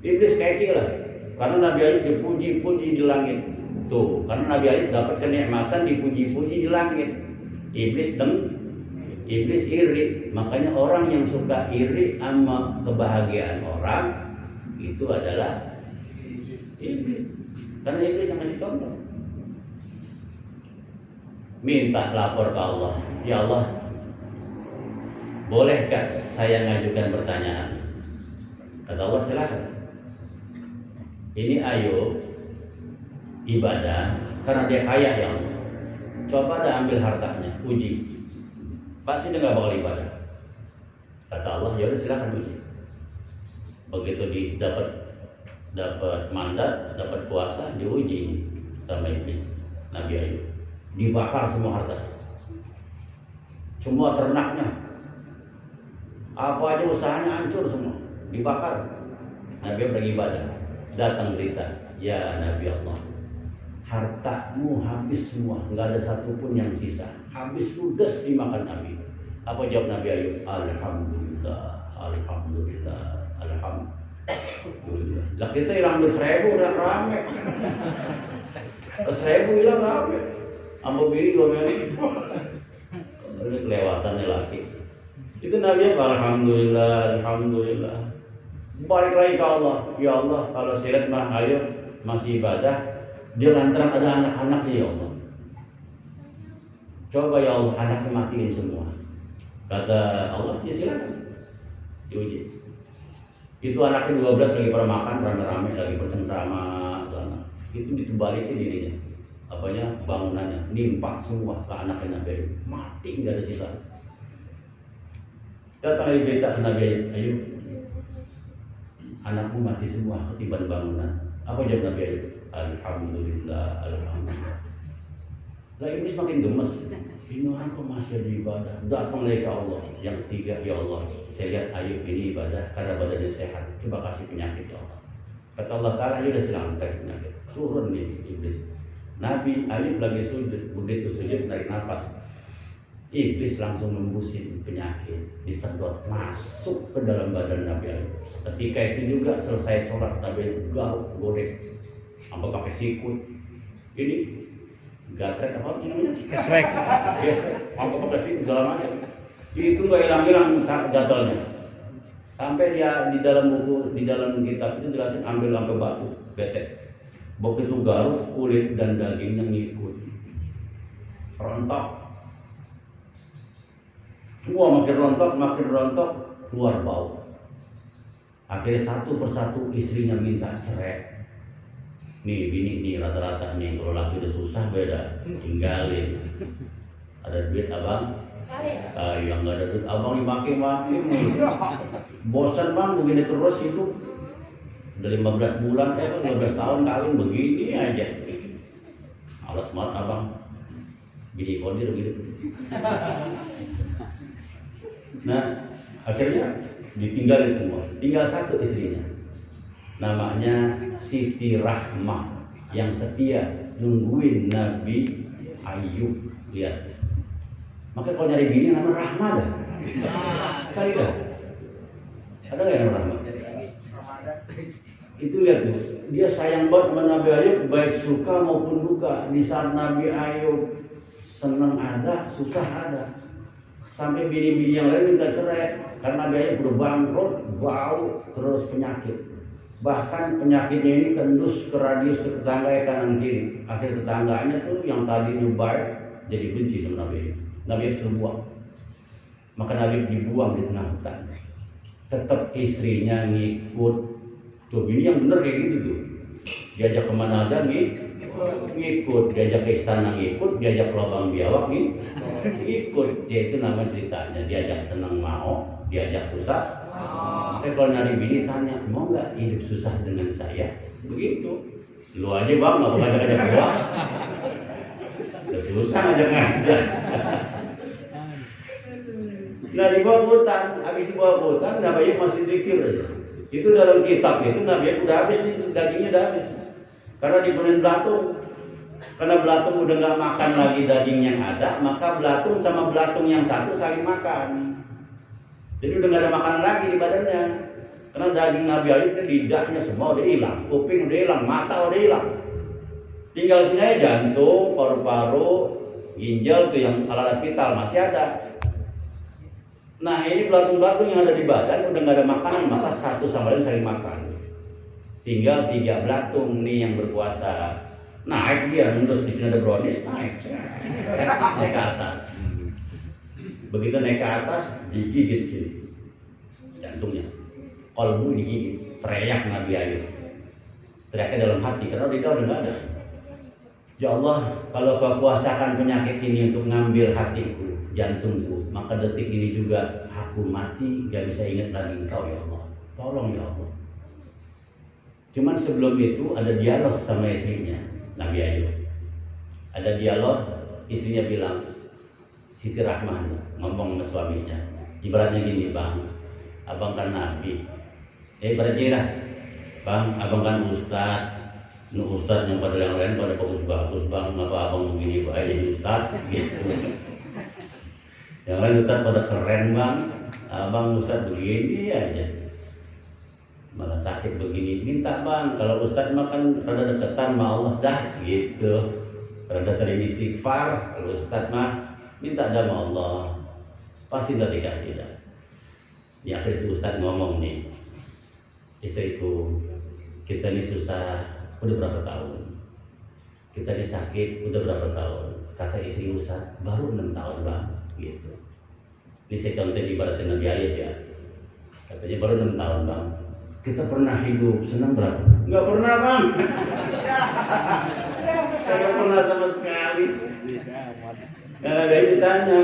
Iblis kecil lah, karena Nabi Ayub dipuji-puji di langit. Tuh, karena Nabi Ayub dapat kenikmatan dipuji-puji di langit. Iblis iri. Makanya orang yang suka iri sama kebahagiaan orang itu adalah iblis. Karena iblis yang ngasih contoh. Minta lapor ke Allah. Ya Allah, bolehkah saya ngajukan pertanyaan? Kata Allah, silakan. Ini Ayub ibadah karena dia kaya ya Allah. Coba dah ambil hartanya, uji. Pasti dia nggak bakal ibadah. Kata Allah, ya udah silakan uji. Begitu dapat mandat, dapat kuasa, diuji sama iblis. Nabi Ayub dibakar semua harta, semua ternaknya, apa aja usahanya hancur semua, dibakar. Nabi beribadah, datang berita, ya Nabi Allah, hartamu habis semua, nggak ada satupun yang sisa, habis ludes dimakan Nabi. Apa jawab Nabi Ayub? Alhamdulillah, alhamdulillah, alhamdulillah. Lah kita hilang 1000 udah rame, 1000 hilang rame. Ambo biri gomelin. Ini kelewatan nih laki. Itu Nabi alhamdulillah, alhamdulillah. Balik lagi ke Allah. Ya Allah, kalau sirat mah ayo masih ibadah, dia lantaran ada anak-anaknya ya Allah. Coba ya Allah, anaknya matiin semua. Kata Allah, ya silakan diuji. Itu anaknya 12 lagi pada makan rame-rame, lagi bercengkrama, itu ditebalikin dirinya, apanya bangunannya nimpak semua ke anaknya Nabi Ayub, mati nggak ada sisa. Datang lagi berita ke Nabi Ayub, anakmu mati semua ketiban bangunan. Apa jawab Nabi Ayub? Alhamdulillah, alhamdulillah. Lah iblis makin gemes. Ini orang kok masih ada ibadah. Datang lagi ke Allah. Yang ketiga, ya Allah, saya lihat Ayub ini ibadah karena badannya sehat. Coba kasih penyakit ya Allah. Kata Allah Ta'ala, ya udah silakan kasih penyakit. Turun nih iblis. Nabi Ayub lagi sujud, begitu sujud narik nafas. Iblis langsung nembusin penyakit, disedot masuk ke dalam badan Nabi Ayub. Ketika itu juga selesai sholat, Nabi Ayub garuk godek, sampai pakai sikut. Ini gatrek apa sih namanya? Gesrek. Ya, sampai pakai sikut segala macam. Itu nggak hilang-hilang gatalnya. Sampai dia di dalam buku, di dalam kitab itu jelasin ambil sampai batu, betek. Begitu garuk, kulit dan dagingnya ngikut. Rontok. Semua makin rontok, keluar bau. Akhirnya satu persatu istrinya minta cerai. Nih bini nih rata-rata nih kalau laki udah susah beda, tinggalin. Ada duit abang? Yang nggak ada duit abang dimaki-maki. Bosan bang begini terus hidup. Udah 15 bulan, 15 tahun kawin begini aja. Alas banget abang. Bini kodir begitu. Nah, akhirnya ditinggalin semua. Tinggal satu istrinya. Namanya Siti Rahmah yang setia nungguin Nabi Ayub. Lihat. Maka kalau nyari bini nama Rahmah dah. Cari dah. Ada nggak yang nama Rahmah? Itu lihat tuh. Dia sayang banget sama Nabi Ayub, baik suka maupun duka. Di saat Nabi Ayub senang ada, susah ada. Sampai bini-bini yang lain minta cerai karena Nabi Ayub udah bangkrut, bau, terus penyakit. Bahkan penyakitnya ini tembus ke radius ke tetangga kanan kiri. Akhir tetangganya tuh yang tadinya baik jadi benci sama Nabi Ayub. Nabi Ayub suruh buang. Maka Nabi Ayub dibuang di tengah hutan. Tetap istrinya ngikut. Tuh bini yang bener kayak gitu tuh. Diajak kemana aja ngikut. Diajak ke istana ngikut. Diajak ke lubang biawak ngikut. Ya itu nama ceritanya. Diajak senang mau, diajak susah. Tapi kalau nyari bini tanya, mau nggak hidup susah dengan saya? Begitu. Lu aja bang, nggak ngajak-ngajak gua. Udah susah ngajak-ngajak. Nah dibawa hutan, habis dibawa hutan, Nabi Ayub masih zikir aja. Itu dalam kitab itu Nabi Ayub udah habis nih, dagingnya udah habis. Karena dipenuhin belatung. Karena belatung udah nggak makan lagi daging yang ada, maka belatung sama belatung yang satu saling makan. Jadi udah nggak ada makanan lagi di badannya. Karena daging Nabi Ayub lidahnya semua udah hilang, kuping udah hilang, mata udah hilang. Tinggal sini aja jantung, paru-paru, ginjal tuh yang alat vital masih ada. Nah ini belatung-belatung yang ada di badan udah nggak ada makanan, maka satu sama lain saling makan. Tinggal 3 belatung nih yang berkuasa. Naik dia, terus di sini ada brownies, naik ke atas. Begitu naik ke atas, digigit sini jantungnya, kolbu digigit, teriak Nabi Ayub. Teriaknya dalam hati karena udah nggak ada. Ya Allah, kalau kau kuasakan penyakit ini untuk ngambil hatiku, jantungku, maka detik ini juga aku mati, gak bisa ingat lagi Engkau ya Allah. Tolong ya Allah. Cuman sebelum itu ada dialog sama istrinya Nabi Ayub. Ada dialog, istrinya bilang, Siti Rahmah ngomong sama suaminya, ibaratnya gini bang, abang kan nabi, ibaratnya lah, bang abang kan ustad yang pada yang lain pada bagus bang, ngapa abang begini pak jadi ustad gitu. Yang lain ustad pada keren bang, abang ustad begini aja, malah sakit begini, minta bang, kalau ustad makan rada deketan sama Allah dah gitu, rada sering istighfar, kalau ustad mah minta sama Allah, pasti udah dikasih dah. Di akhir si Ustadz ngomong nih, istriku, kita ini susah udah berapa tahun, kita ini sakit udah berapa tahun, Kata istri Ustaz, baru 6 tahun bang, gitu. Ini saya contoh ibaratnya Nabi Ayub ya. Katanya baru 6 tahun bang. Kita pernah hidup senang berapa? Enggak pernah bang. Saya nggak pernah sama sekali. Karena dia ditanya,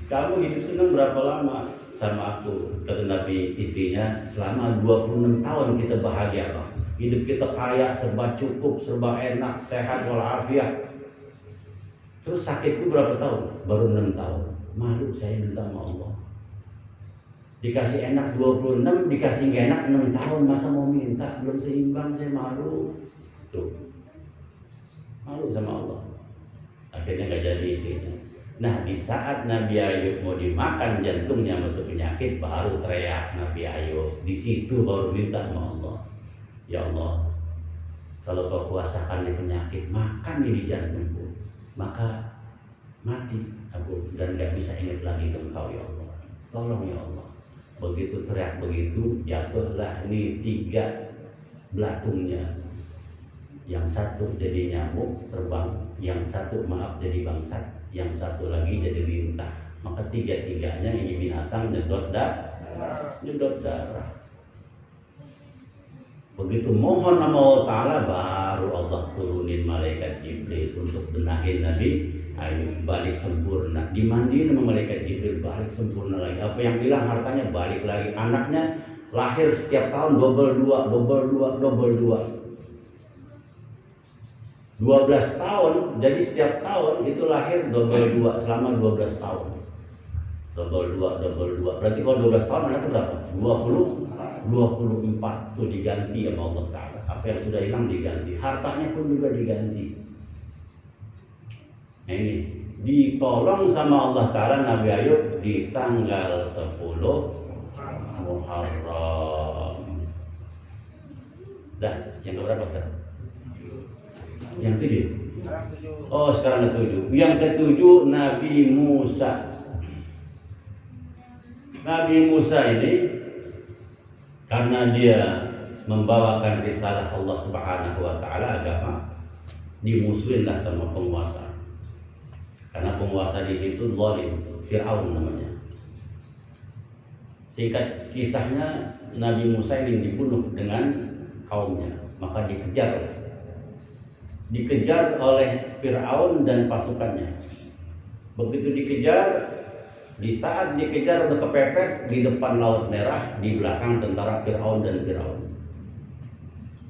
kamu hidup senang berapa lama sama aku? Kata Nabi istrinya, selama 26 tahun kita bahagia bang. Hidup kita kaya, serba cukup, serba enak, sehat walafiat. Terus sakitku berapa tahun? Baru 6 tahun. Malu saya minta sama Allah. Dikasih enak 26, dikasih gak enak 6 tahun. Masa mau minta? Belum seimbang, saya malu. Tuh. Malu sama Allah. Akhirnya gak jadi istrinya. Nah di saat Nabi Ayub mau dimakan jantungnya untuk penyakit, baru teriak Nabi Ayub. Di situ baru minta sama Allah. Ya Allah, kalau kau kuasakan di penyakit, makan ini jantungku, maka mati aku dan gak bisa ingat lagi ke Engkau ya Allah. Tolong ya Allah. Begitu teriak begitu, jatuhlah ini 3 belatungnya. Yang satu jadi nyamuk terbang, yang satu maaf jadi bangsat, yang satu lagi jadi lintah. Maka 3-tiganya ini binatang nyedot darah. Begitu mohon nama Allah Ta'ala, baru Allah turunin malaikat Jibril untuk benahin Nabi Ayub balik sempurna. Dimandiin sama malaikat Jibril, balik sempurna lagi. Apa yang hilang hartanya balik lagi. Anaknya lahir setiap tahun double 2. 12 tahun, jadi setiap tahun itu lahir double 2 selama 12 tahun. Double 2. Berarti kalau 12 tahun anaknya berapa? 24 tuh diganti sama Allah Ta'ala. Apa yang sudah hilang diganti, hartanya pun juga diganti. Nah ini ditolong sama Allah Ta'ala Nabi Ayub di tanggal 10 Muharram. Dah, yang keberapa sekarang? Yang 7. Oh sekarang ke-7. Yang ke-7 Nabi Musa. Nabi Musa ini karena dia membawakan risalah Allah Subhanahu wa Ta'ala, agama, dimusuhinlah sama penguasa. Karena penguasa di situ zalim, Fir'aun namanya. Singkat kisahnya, Nabi Musa ingin dibunuh dengan kaumnya, maka dikejar oleh Fir'aun dan pasukannya. Begitu dikejar, di saat dikejar udah kepepet di depan Laut Merah, di belakang tentara Fir'aun dan Fir'aun.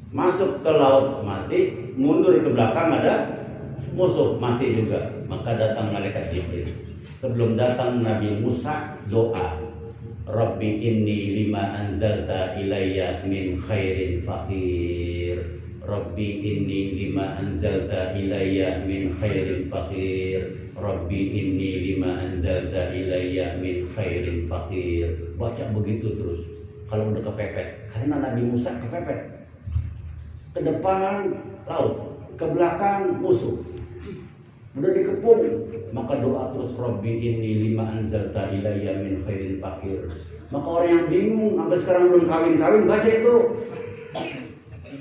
Masuk ke laut mati, mundur ke belakang ada musuh mati juga. Maka datang malaikat Jibril. Sebelum datang Nabi Musa doa, Rabbi inni lima anzalta ilayya min khairin faqir. Rabbi inni lima anzalta ilayya min khairin faqir. Rabbi inni lima anzalta ilayya min khairin faqir. Baca begitu terus. Kalau udah kepepet, karena Nabi Musa kepepet. Ke depan laut, ke belakang musuh. Udah dikepung, maka doa terus Rabbi inni lima anzalta ilayya min khairin faqir. Maka orang yang bingung sampai sekarang belum kawin-kawin, baca itu.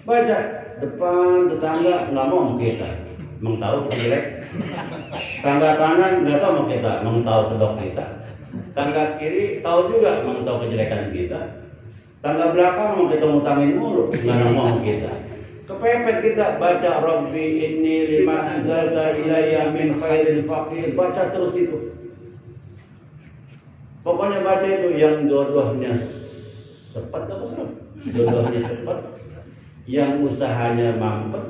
Baca depan tetangga nggak mau kita. Emang tahu jelek. Tangga kanan nggak tahu mau kita, emang tahu kedok kita. Tangga kiri tahu juga, emang tahu kejelekan kita. Tangga belakang mau kita ngutangin mulu, nggak mau kita. Kepepet kita baca Rabbi inni lima anzalta ilayya min khairin faqir. Baca terus itu. Pokoknya baca itu yang dua-duanya sepet apa sih? Dua-duanya sepet. Yang usahanya mampet,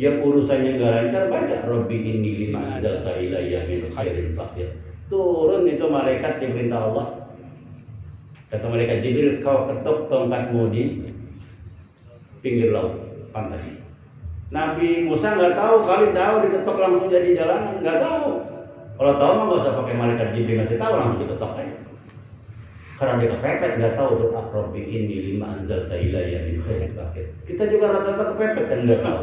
yang urusannya gak lancar, baca Rabbi inni lima anzalta ilayya min khairin faqir. Turun itu malaikat diperintah Allah. Kata malaikat Jibril, kau ketuk tongkatmu di pinggir laut pantai. Nabi Musa nggak tahu, kali tahu diketok langsung jadi jalanan, nggak tahu. Kalau tahu mah nggak usah pakai malaikat Jibril ngasih tahu, langsung diketok aja. Karena dia kepepet, nggak tahu tuh Rabbi inni lima anzalta ilayya min khairin faqir. Kita juga rata-rata kepepet kan nggak tahu.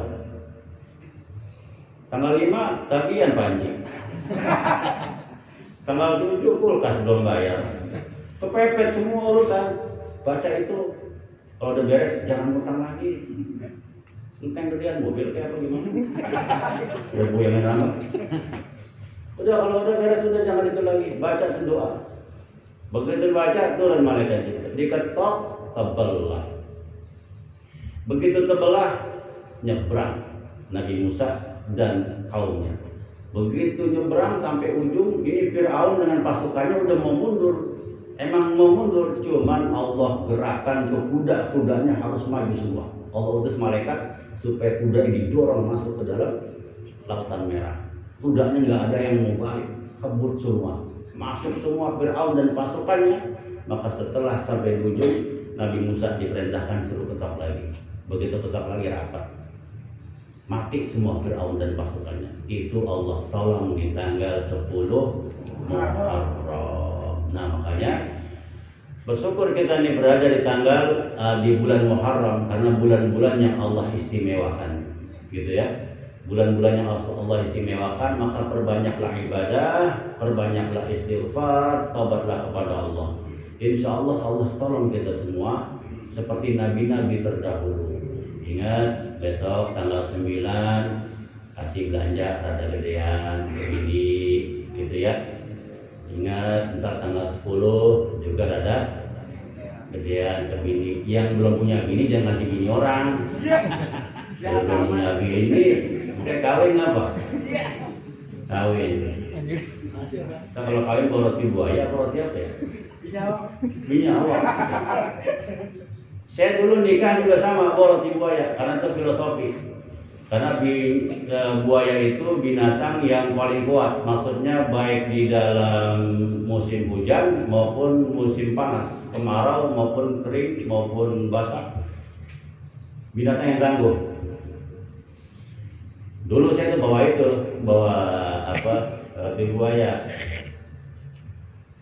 Tanggal 5 tagihan pancing. Tanggal 7 kulkas belum bayar. Kepepet semua urusan. Baca itu. Kalau udah beres jangan utang lagi. Enteng gedean mobil kayak apa gimana? Udah buyangan lama. Udah kalau udah beres sudah jangan itu lagi, baca tuh doa. Begitu baca turun malaikat itu, diketok tebelah. Begitu tebelah nyebrang Nabi Musa dan kaumnya. Begitu nyebrang sampai ujung, ini Fir'aun dengan pasukannya udah mau mundur. Emang mau mundur, cuman Allah gerakan tuh kuda-kudanya harus maju semua. Allah utus malaikat supaya kuda ini dorong masuk ke dalam lautan merah. Kudanya nggak ada yang mau balik, kebut semua, masuk semua Fir'aun dan pasukannya. Maka setelah sampai ujung, Nabi Musa diperintahkan suruh ketok lagi. Begitu ketok lagi rapat, mati semua Fir'aun dan pasukannya. Itu Allah tolong di tanggal 10 Muharram. Nah makanya bersyukur kita ini berada di tanggal di bulan Muharram, karena bulan-bulan yang Allah istimewakan, gitu ya. Bulan-bulan yang Allah istimewakan, maka perbanyaklah ibadah, perbanyaklah istighfar, tobatlah kepada Allah. Insya Allah Allah tolong kita semua seperti nabi-nabi terdahulu. Ingat besok tanggal 9 kasih belanja rada gedean ini, gitu ya. Ingat ntar tanggal 10 juga rada gedean ke bini. Yang belum punya bini jangan kasih bini orang. Kalau belum punya bini udah kawin apa? Kawin. Nah, kalau kawin bawa roti buaya apa roti apa ya? Binyawa. Saya dulu nikah juga sama bawa roti buaya karena itu filosofi. Karena buaya itu binatang yang paling kuat, maksudnya baik di dalam musim hujan maupun musim panas, kemarau maupun kering maupun basah. Binatang yang tangguh. Dulu saya tuh bawa roti buaya.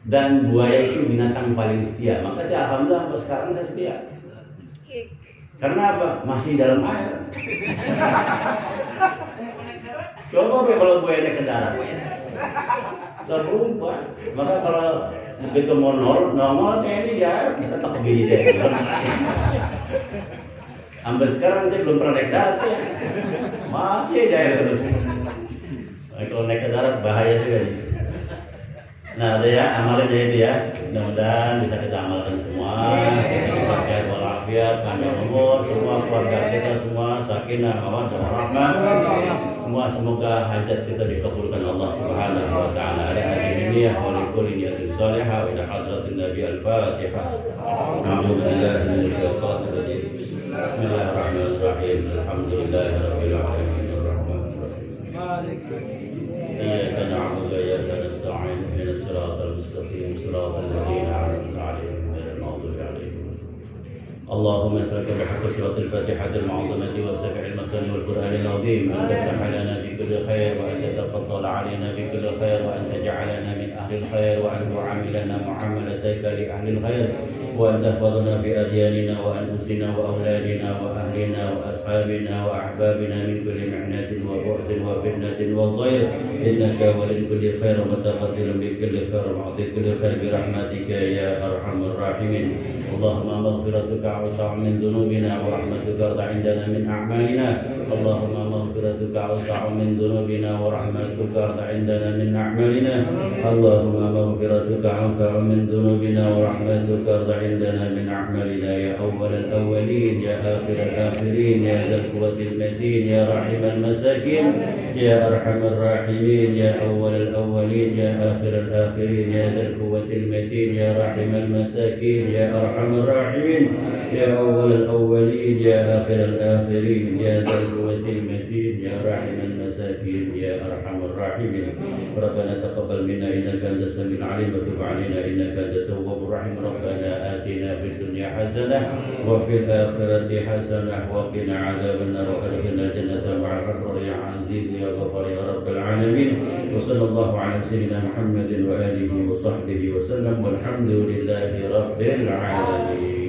Dan buaya itu binatang paling setia, maka saya alhamdulillah sampai sekarang saya setia. Karena apa? Masih dalam air. Coba kalau buaya naik ke darat, terlupa. Maka kalau begitu mau nongol saya ini di air, tetap begini saya. Sampai sekarang saya belum pernah naik darat ya. Masih di air terus. Kalau naik ke darat bahaya juga nih. Nah, ada ya amalin itu ya. Mudah-mudahan bisa kita amalkan semua. Kita bisa sehat walafiat, panjang umur, semua keluarga kita semua sakinah, mawaddah, warahmah. Semua semoga hajat kita dikabulkan Allah Subhanahu wa taala. Ala hadhihi ya wa kulli niyatin salihah wa ila hadratin Nabi al-Fatihah. A'udzubillahi minasyaitonir rajim. Bismillahirrahmanirrahim. Alhamdulillahirabbil alamin. إياك نعبد وإياك نستعين اهدنا الصراط المستقيم صراط الذين أنعمت عليهم غير المغضوب عليهم. اللهم نسألك بحق سورة الفاتحة المعظمة والسبع المثاني والقرآن العظيم أن تفتح لنا بكل خير وأن تتفضل علينا بكل خير وأن تجعلنا من أهل الخير وأن تعاملنا معاملتك لأهل الخير وأن تحفظنا بأدياننا وأنفسنا وأولادنا وأهلنا وأصحابنا وأحبابنا من كل محنة وبؤس وفتنة وضير إنك ولي كل خير ومتقبل بكل خير ومعطي كل خير برحمتك يا أرحم الراحمين. اللهم مغفرتك أوسع من ذنوبنا ورحمتك أرضى عندنا من أعمالنا. اللهم مغفرتك أوسع من ذنوبنا ورحمتك أرضى عندنا من أعمالنا. اللهم مغفرتك أوسع من ذنوبنا ورحمتك أرضى عندنا من أعمالنا يا أول الأولين يا آخر الآخرين يا ذا القوة المتين يا راحم المساكين يا أرحم الراحمين يا أول الأولين يا آخر الآخرين يا ذا القوة المتين يا راحم المساكين يا أرحم الراحمين يا أول الأولين يا آخر الآخرين يا ذا القوة المتين يا راحم المساكين يا أرحم الراحمين. ربنا تقبل منا إنك أنت السميع العليم وتب علينا إنك أنت التواب الرحيم. ربنا آتنا في الدنيا حسنة وفي الآخرة حسنة وقنا عذاب النار وأدخلنا الجنة مع الأبرار يا عزيز يا غفار يا رب العالمين. وصلى الله على سيدنا محمد وآله وصحبه وسلم والحمد لله رب العالمين.